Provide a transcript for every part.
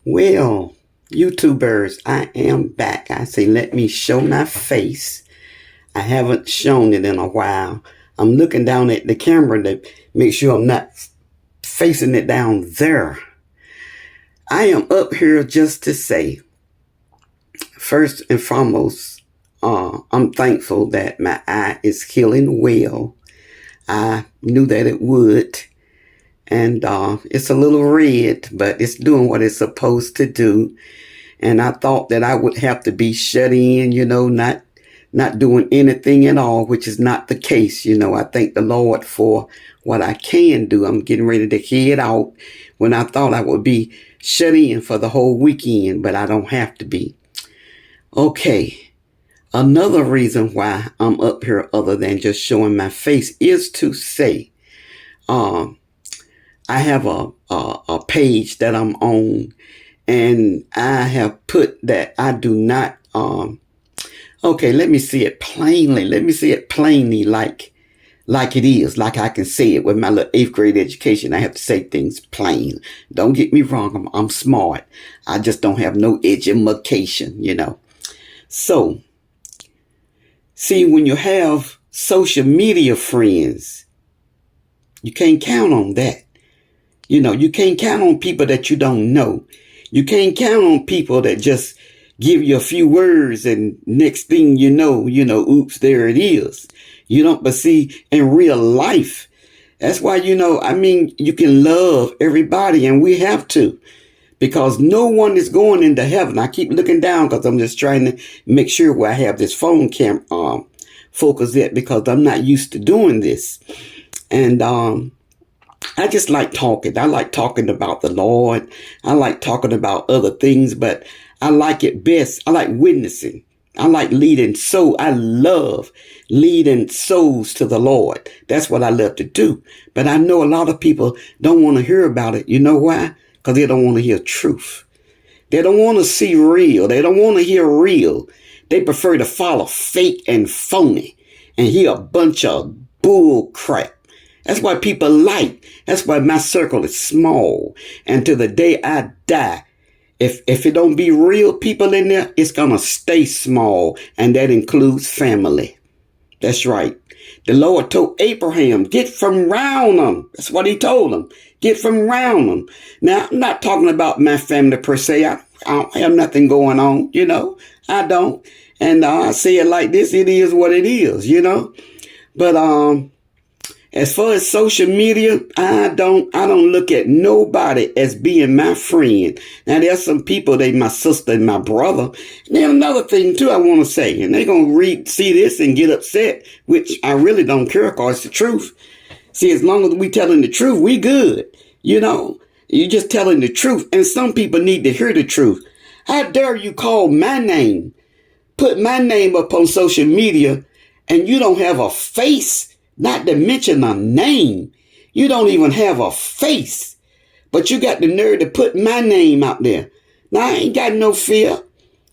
Well, YouTubers, I am back. I say, let me show my face. I haven't shown it in a while. I'm looking down at the camera to make sure I'm not facing it down there. I am up here just to say, first and foremost, I'm thankful that my eye is healing well. I knew that it would. And it's a little red, but it's doing what it's supposed to do. And I thought that I would have to be shut in, not doing anything at all, which is not the case. I thank the Lord for what I can do. I'm getting ready to head out when I thought I would be shut in for the whole weekend, but I don't have to be. Okay. Another reason why I'm up here other than just showing my face is to say, I have a page that I'm on, and I have put that I do not, okay, let me see it plainly. Let me see it plainly like it is, like I can say it with my little 8th grade education. I have to say things plain. Don't get me wrong. I'm smart. I just don't have no education, So, see, when you have social media friends, you can't count on that. You can't count on people that you don't know. You can't count on people that just give you a few words and next thing you know, oops, there it is. But see, in real life, that's why, you can love everybody, and we have to, because no one is going into heaven. I keep looking down because I'm just trying to make sure where I have this phone cam focus at, because I'm not used to doing this. And I just like talking. I like talking about the Lord. I like talking about other things, but I like it best. I like witnessing. I like leading souls. I love leading souls to the Lord. That's what I love to do. But I know a lot of people don't want to hear about it. You know why? Because they don't want to hear truth. They don't want to see real. They don't want to hear real. They prefer to follow fake and phony and hear a bunch of bull crap. That's why people like. That's why my circle is small. And to the day I die, if it don't be real people in there, it's going to stay small. And that includes family. That's right. The Lord told Abraham, get from round them. That's what he told him. Get from round them. Now, I'm not talking about my family per se. I don't have nothing going on, I don't. And I say it like this. It is what it is, But, as far as social media, I don't look at nobody as being my friend. Now, there's some people, they my sister and my brother. And then another thing, too, I want to say, and they're going to see this and get upset, which I really don't care because it's the truth. See, as long as we telling the truth, we good. You're just telling the truth. And some people need to hear the truth. How dare you call my name, put my name up on social media, and you don't have a face? Not to mention a name. You don't even have a face. But you got the nerve to put my name out there. Now, I ain't got no fear.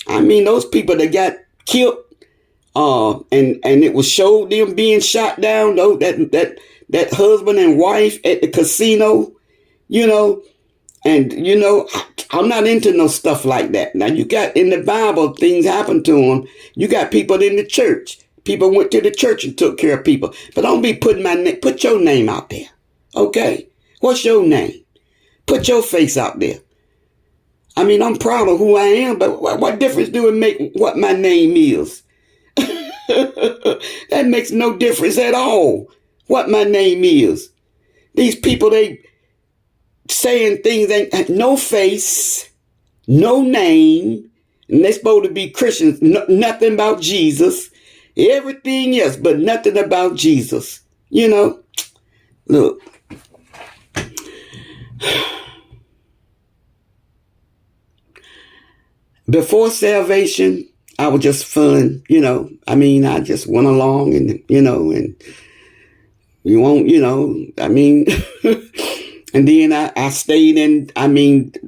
I mean, those people that got killed, and it was showed them being shot down, though, that husband and wife at the casino, and, I'm not into no stuff like that. Now, you got in the Bible, things happen to them. You got people in the church. People went to the church and took care of people. But don't be putting put your name out there. Okay? What's your name? Put your face out there. I mean, I'm proud of who I am, but what difference do it make what my name is? That makes no difference at all. What my name is. These people, they saying things ain't no face, no name, and they supposed to be Christians, nothing about Jesus. Everything else, but nothing about Jesus. Look. Before salvation, I was just fun, I just went along and, and you won't, and then I stayed in,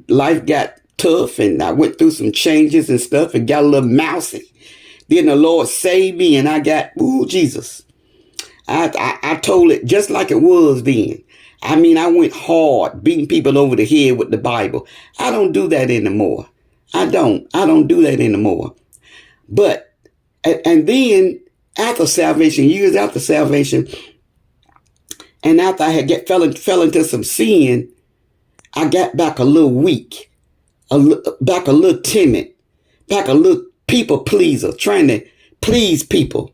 life got tough and I went through some changes and stuff and got a little mousy. Then the Lord saved me and I got, Jesus. I told it just like it was then. I mean, I went hard, beating people over the head with the Bible. I don't do that anymore. I don't do that anymore. But, and then after salvation, years after salvation, and after I had fell into some sin, I got back a little weak, back a little timid, back a little people pleaser, trying to please people.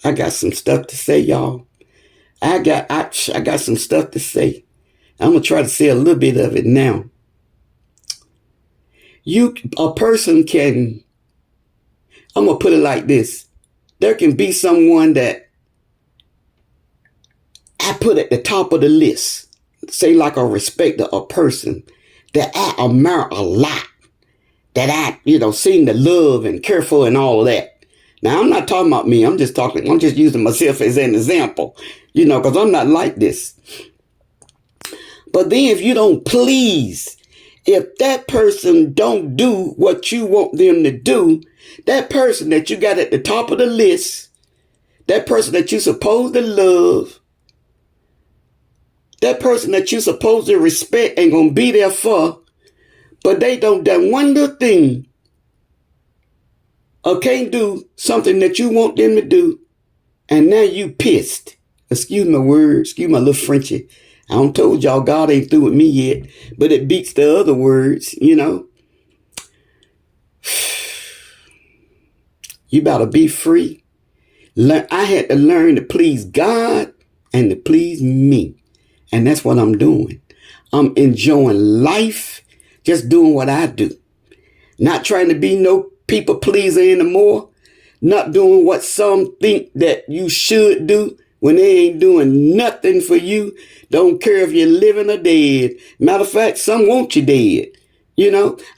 I got some stuff to say, y'all. I got some stuff to say. I'm gonna try to say a little bit of it now. A person can, I'm gonna put it like this. There can be someone that I put at the top of the list, say like a respecter, a person that I admire a lot, that I, seem to love and care for and all of that. Now, I'm not talking about me. I'm just using myself as an example, because I'm not like this. But then if you don't please, if that person don't do what you want them to do, that person that you got at the top of the list, that person that you're supposed to love, that person that you're supposed to respect and gonna be there for, but they don't that one little thing or can't do something that you want them to do, and now you pissed. Excuse my word, excuse my little Frenchie. I don't told y'all God ain't through with me yet, but it beats the other words, You better be free. I had to learn to please God and to please me. And that's what I'm doing. I'm enjoying life, just doing what I do. Not trying to be no people pleaser anymore. Not doing what some think that you should do when they ain't doing nothing for you. Don't care if you're living or dead. Matter of fact, some want you dead.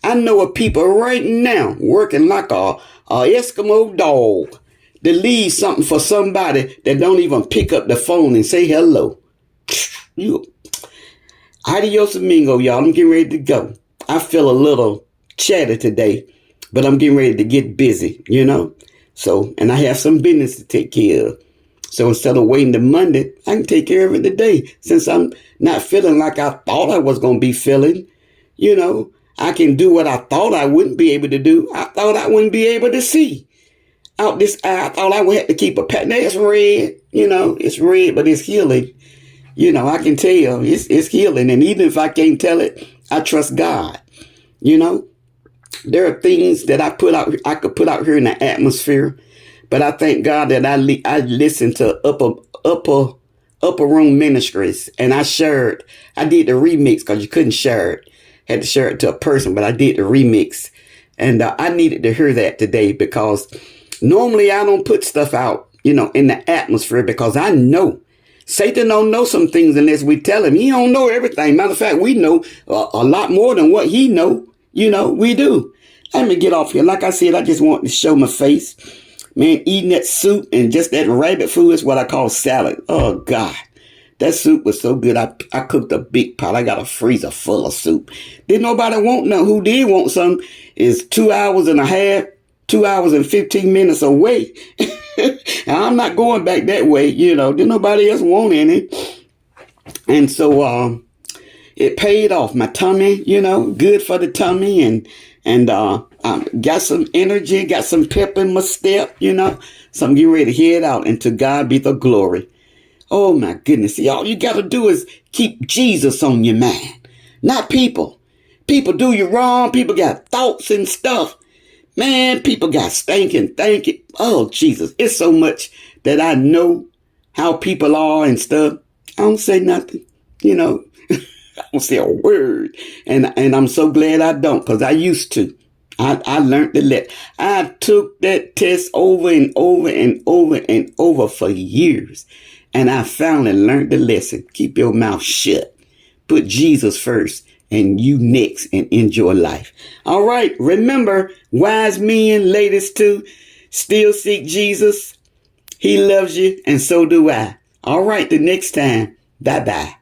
I know of people right now working like a Eskimo dog to leave something for somebody that don't even pick up the phone and say hello. Adios amigo, y'all. I'm getting ready to go. I feel a little chatty today, but I'm getting ready to get busy, So, and I have some business to take care of. So instead of waiting to Monday, I can take care of it today. Since I'm not feeling like I thought I was going to be feeling, I can do what I thought I wouldn't be able to do. I thought I wouldn't be able to see out this eye. I thought I would have to keep a pat. Now it's red, it's red, but it's healing. I can tell it's healing. And even if I can't tell it, I trust God. There are things that I could put out here in the atmosphere, but I thank God that I listened to upper room ministries, and I did the remix because you couldn't share it. Had to share it to a person, but I did the remix, and I needed to hear that today because normally I don't put stuff out, in the atmosphere because I know Satan don't know some things unless we tell him. He don't know everything. Matter of fact, we know a lot more than what he know. We do. Let me get off here. Like I said, I just want to show my face. Man, eating that soup and just that rabbit food is what I call salad. Oh, God. That soup was so good. I cooked a big pot. I got a freezer full of soup. Didn't nobody want none. Who did want some is 2 hours and a half, 2 hours and 15 minutes away. I'm not going back that way. Didn't nobody else want any. And so, it paid off. My tummy, good for the tummy, and got some energy, got some pep in my step, So I'm getting ready to head out, and to God be the glory. Oh my goodness. See, all you got to do is keep Jesus on your mind, not people. People do you wrong. People got thoughts and stuff. Man, people got thinking. Oh, Jesus. It's so much that I know how people are and stuff. I don't say nothing, I don't say a word. And I'm so glad I don't, because I used to. I learned to I took that test over and over and over and over for years. And I finally learned the lesson. Keep your mouth shut. Put Jesus first and you next, and enjoy life. All right. Remember, wise men, ladies too, still seek Jesus. He loves you, and so do I. All right. The next time. Bye-bye.